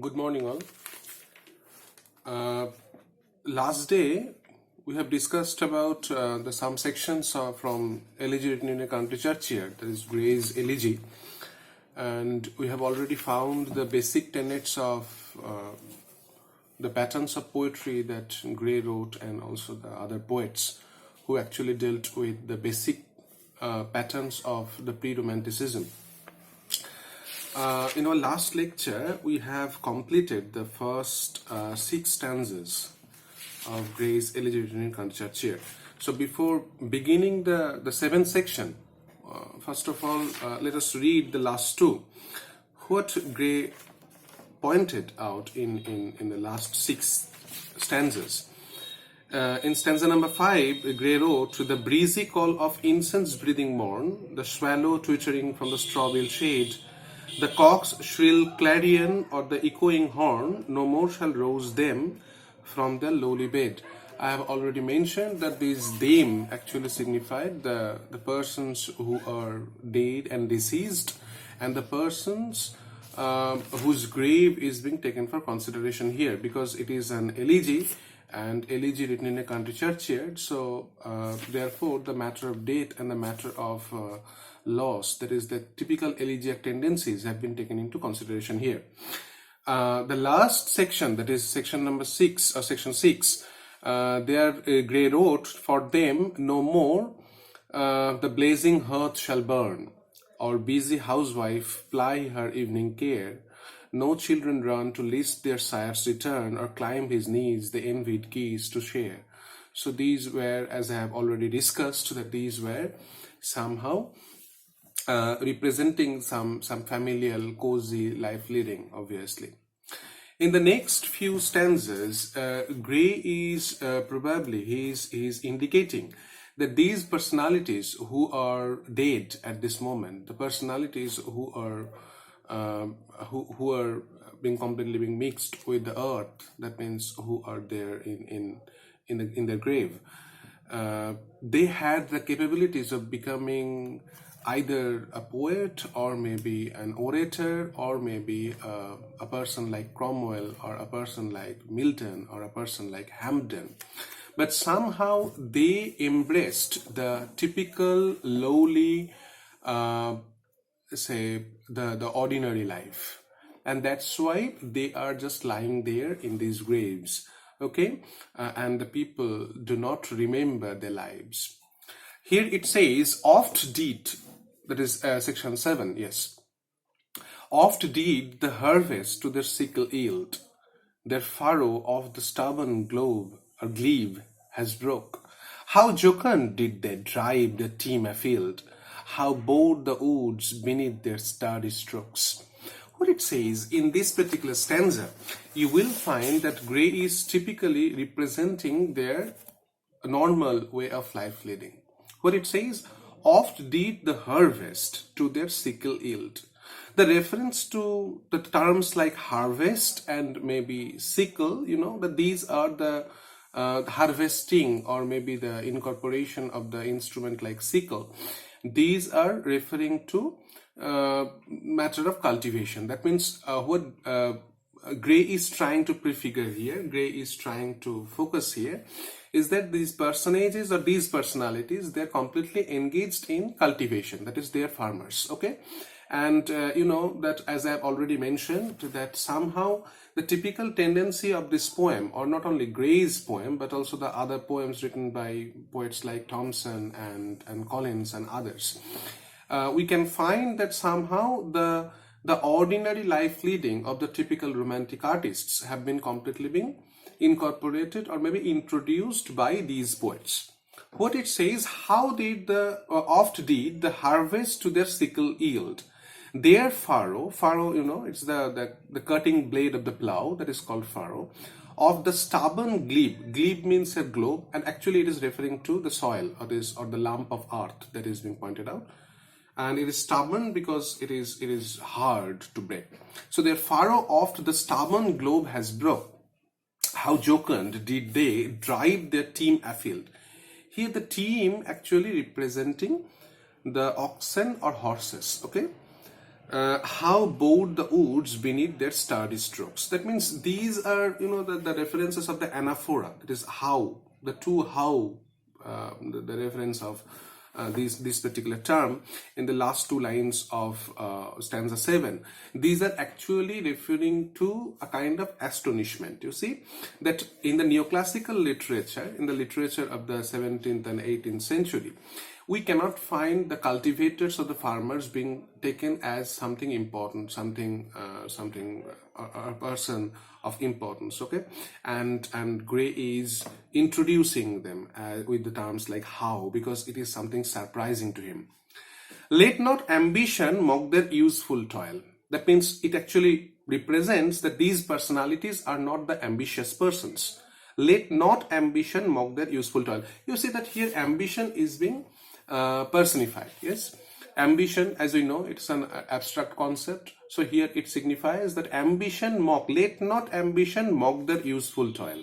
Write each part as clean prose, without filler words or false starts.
Good morning, all. Last day, we have discussed about some sections from Elegy written in a country Churchyard, that is Gray's Elegy, and we have already found the basic tenets of the patterns of poetry that Gray wrote, and also the other poets who actually dealt with the basic patterns of the pre-Romanticism. In our last lecture, we have completed the first 6 stanzas of Gray's Elegy written in country Churchyard. So before beginning the 7th section, first of all, let us read the last 2. What Gray pointed out in the last 6 stanzas. In stanza number 5, Gray wrote, "The breezy call of incense-breathing morn, the swallow twittering from the strawbill shade, the cock's shrill clarion or the echoing horn, no more shall rouse them from their lowly bed." I have already mentioned that these them actually signified the persons who are dead and deceased, and the persons whose grave is being taken for consideration here, because it is an elegy, and elegy written in a country churchyard, so therefore the matter of death and the matter of loss, that is the typical elegiac tendencies, have been taken into consideration here. The last section, that is section number 6 or section 6, there Gray wrote, "For them no more the blazing hearth shall burn, or busy housewife ply her evening care. No children run to list their sire's return, or climb his knees the envied keys to share." So these were, as I have already discussed, that these were somehow representing some familial, cozy life leading, obviously. In the next few stanzas, Gray is probably he's indicating that these personalities who are dead at this moment, the personalities who are being completely mixed with the earth, that means who are there in their grave, they had the capabilities of becoming either a poet, or maybe an orator, or maybe a person like Cromwell, or a person like Milton, or a person like Hampden. But somehow they embraced the typical lowly, say, the ordinary life. And that's why they are just lying there in these graves, okay? And the people do not remember their lives. Here it says, "Oft did," that is section 7, yes. "Oft did the harvest to their sickle yield, their furrow of the stubborn globe or glebe has broke. How jocund did they drive the team afield, how bowed the woods beneath their sturdy strokes." What it says in this particular stanza, you will find that Gray is typically representing their normal way of life leading. What it says, "Oft did the harvest to their sickle yield." The reference to the terms like harvest and maybe sickle, that these are the harvesting, or maybe the incorporation of the instrument like sickle. These are referring to matter of cultivation. That means what Gray is trying to prefigure here, Gray is trying to focus here, is that these personages or these personalities, they're completely engaged in cultivation, that is, they're farmers, okay? And that, as I've already mentioned, that somehow the typical tendency of this poem, or not only Gray's poem, but also the other poems written by poets like Thomson and Collins and others, we can find that somehow the ordinary life leading of the typical romantic artists have been completely being incorporated or maybe introduced by these poets. What it says, "How did oft did the harvest to their sickle yield, their furrow," it's the cutting blade of the plow, that is called furrow, "of the stubborn glebe means a globe," and actually it is referring to the soil, or the lump of earth that is being pointed out. And it is stubborn because it is hard to break. So their furrow oft the stubborn globe has broke. How jocund did they drive their team afield. Here the team actually representing the oxen or horses, okay? how bowed the woods beneath their sturdy strokes. That means these are, the references of the anaphora. It is how, the two how, the reference of this particular term in the last two lines of stanza 7. These are actually referring to a kind of astonishment. You see that in the neoclassical literature, in the literature of the 17th and 18th century, we cannot find the cultivators or the farmers being taken as something important, a person of importance, okay? And Gray is introducing them with the terms like how, because it is something surprising to him. Let not ambition mock their useful toil. That means it actually represents that these personalities are not the ambitious persons. Let not ambition mock their useful toil. You see that here ambition is being personified. Yes, ambition, as we know, it's an abstract concept. So here it signifies that ambition mock, let not ambition mock their useful toil.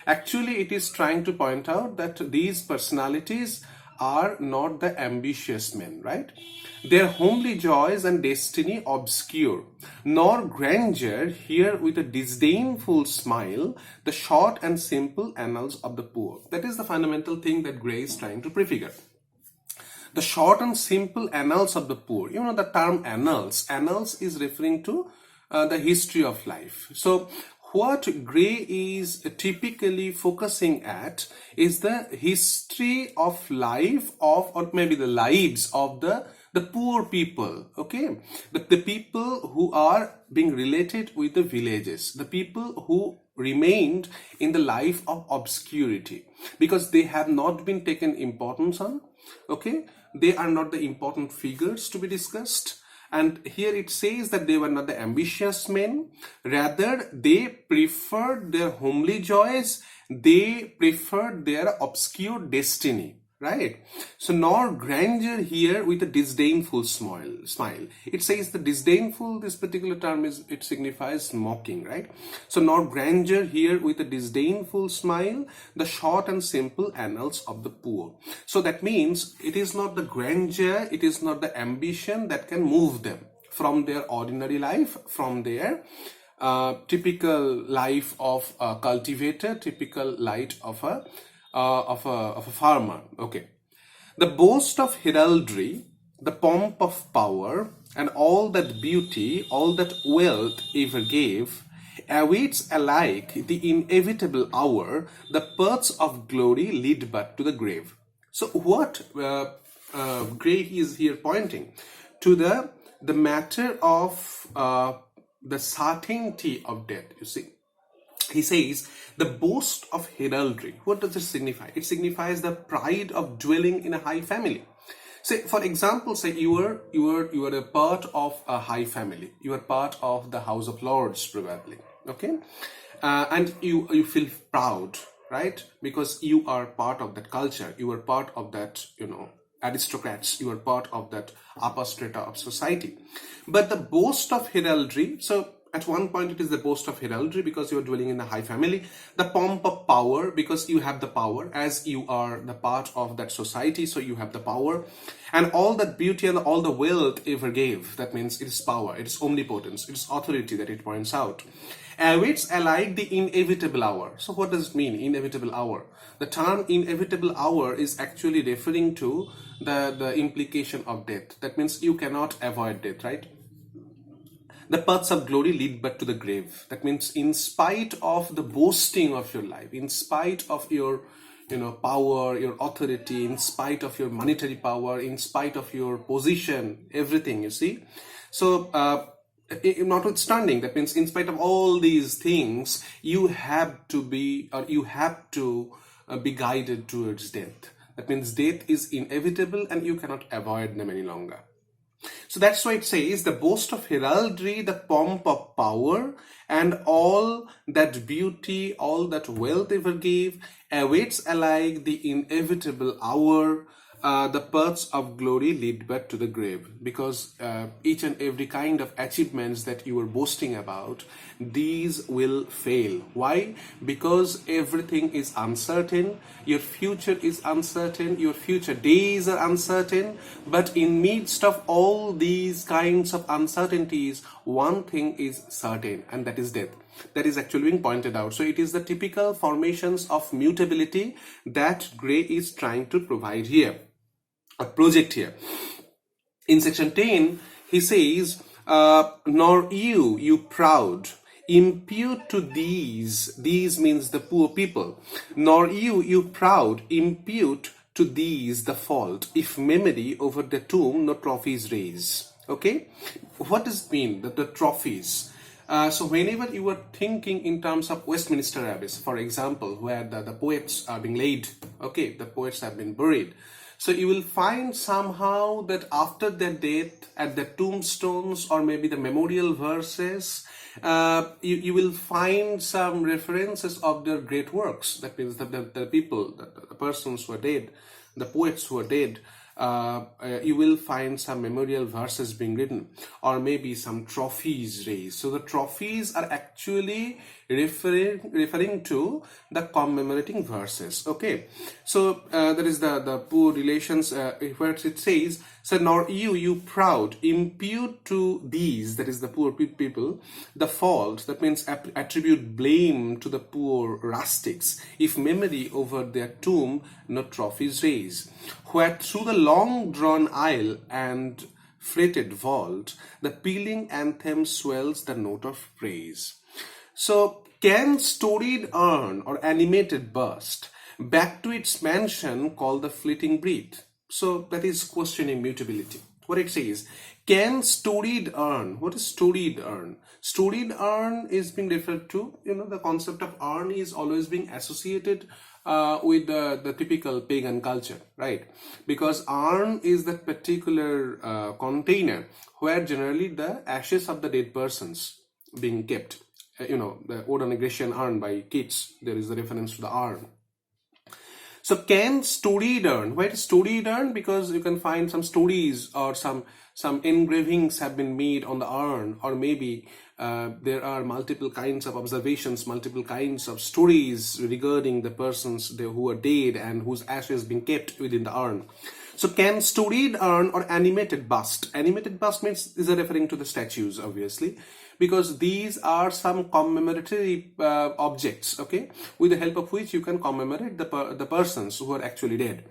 Actually, it is trying to point out that these personalities are not the ambitious men, right? Their homely joys and destiny obscure, nor grandeur here with a disdainful smile the short and simple annals of the poor. That is the fundamental thing that Gray is trying to prefigure. The short and simple annals of the poor. You know the term annals. Annals is referring to the history of life. So what Gray is typically focusing at is the history of life of, or maybe the lives of the poor people, okay? The people who are being related with the villages, the people who remained in the life of obscurity because they have not been taken importance on, okay? They are not the important figures to be discussed. And here it says that they were not the ambitious men. Rather, they preferred their homely joys. They preferred their obscure destiny. Right? So, nor grandeur here with a disdainful smile. It says the disdainful, this particular term it signifies mocking, right? So, nor grandeur here with a disdainful smile, the short and simple annals of the poor. So, that means it is not the grandeur, it is not the ambition that can move them from their ordinary life, from their typical life of a cultivator, typical life of a farmer. Okay, the boast of heraldry, the pomp of power, and all that beauty, all that wealth ever gave, awaits alike the inevitable hour. The paths of glory lead but to the grave. So what Gray is here pointing to the matter of the certainty of death. You see, he says the boast of heraldry. What does it signify? It signifies the pride of dwelling in a high family. Say, for example, say you are a part of a high family. You are part of the House of Lords, probably. Okay, and you feel proud, right? Because you are part of that culture. You are part of that, aristocrats. You are part of that upper strata of society. But the boast of heraldry. So at one point it is the boast of heraldry because you are dwelling in a high family. The pomp of power because you have the power as you are the part of that society, so you have the power. And all that beauty and all the wealth ever gave. That means it is power, it is omnipotence, it is authority that it points out. Awaits alike the inevitable hour. So what does it mean, inevitable hour? The term inevitable hour is actually referring to the implication of death. That means you cannot avoid death, right? The paths of glory lead but to the grave. That means in spite of the boasting of your life, in spite of your power, your authority, in spite of your monetary power, in spite of your position, everything, you see. So notwithstanding, that means in spite of all these things, you have to be guided towards death. That means death is inevitable and you cannot avoid them any longer. So that's why it says the boast of heraldry, the pomp of power, and all that beauty, all that wealth ever gave, awaits alike the inevitable hour. the paths of glory lead but to the grave, because each and every kind of achievements that you are boasting about, these will fail. Why? Because everything is uncertain, your future is uncertain, your future days are uncertain, but in midst of all these kinds of uncertainties, one thing is certain, and that is death. That is actually being pointed out. So it is the typical formations of mutability that Gray is trying to provide here, a project here. In section 10, he says, nor you proud, impute to these means the poor people, nor you proud, impute to these the fault, if memory over the tomb no trophies raise. Okay, what does it mean, that the trophies? So whenever you are thinking in terms of Westminster Abbey, for example, where the poets are being laid, okay, the poets have been buried. So you will find somehow that after their death, at the tombstones or maybe the memorial verses, you will find some references of their great works. That means that the people, the persons who are dead, the poets who are dead, you will find some memorial verses being written, or maybe some trophies raised. So the trophies are actually referring to the commemorating verses. Okay, so that is the poor relations, where it says, so nor you proud, impute to these, that is the poor people, the fault, that means attribute blame to the poor rustics, if memory over their tomb no trophies raise, where through the long drawn aisle and freighted vault the pealing anthem swells the note of praise. So can storied urn or animated bust back to its mansion call the fleeting breath? So that is questioning mutability. What it says, can storied urn, what is storied urn? Storied urn is being referred to, the concept of urn is always being associated with the typical pagan culture, right? Because urn is that particular container where generally the ashes of the dead persons being kept. The Ode on a Grecian Urn by Keats, there is a reference to the urn. So can storied urn, why is storied urn? Because you can find some stories or some engravings have been made on the urn, or maybe there are multiple kinds of observations, multiple kinds of stories regarding the persons who are dead and whose ashes being kept within the urn. So can storied urn or animated bust? Animated bust means, these are referring to the statues, obviously, because these are some commemoratory objects, okay, with the help of which you can commemorate the persons who are actually dead.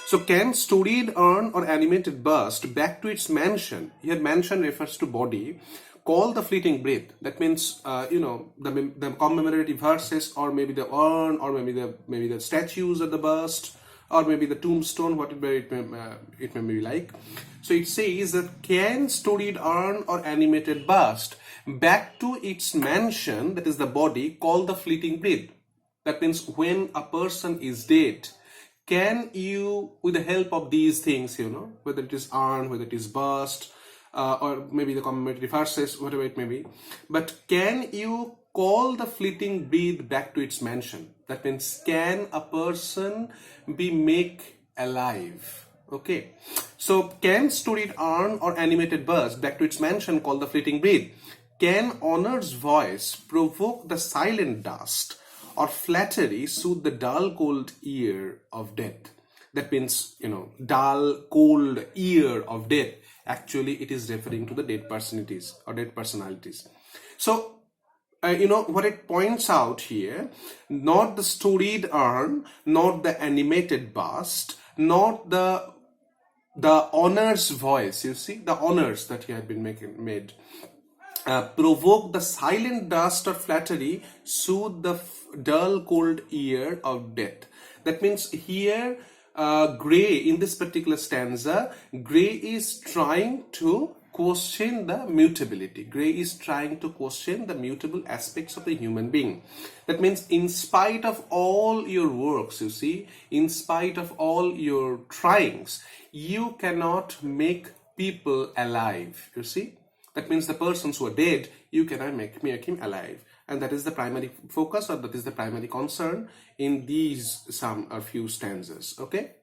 So can storied urn or animated bust back to its mansion, here mansion refers to body, call the fleeting breath? That means, the commemorative verses, or maybe the urn, or maybe the statues of the bust, or maybe the tombstone, whatever it may be like. So it says that can storied urn or animated bust back to its mansion, that is the body, call the fleeting breath? That means when a person is dead, can you, with the help of these things, whether it is urn, whether it is bust, or maybe the commemorative verses, whatever it may be, but can you call the fleeting breath back to its mansion? That means, can a person be make alive? Okay, so can storied urn or animated bust back to its mansion call the fleeting breath? Can honor's voice provoke the silent dust, or flattery soothe the dull cold ear of death? That means, dull cold ear of death. Actually, it is referring to the dead personalities or dead personalities. So, what it points out here, not the storied urn, not the animated bust, not the honor's voice, you see, the honors that he had been made, provoke the silent dust or flattery, soothe the dull cold ear of death. That means here, Gray, in this particular stanza, Gray is trying to question the mutability. Gray is trying to question the mutable aspects of the human being. That means, in spite of all your works, you see, in spite of all your tryings, you cannot make people alive, you see. That means the persons who are dead, you cannot make him alive. And that is the primary focus, or that is the primary concern in these some or few stanzas. Okay.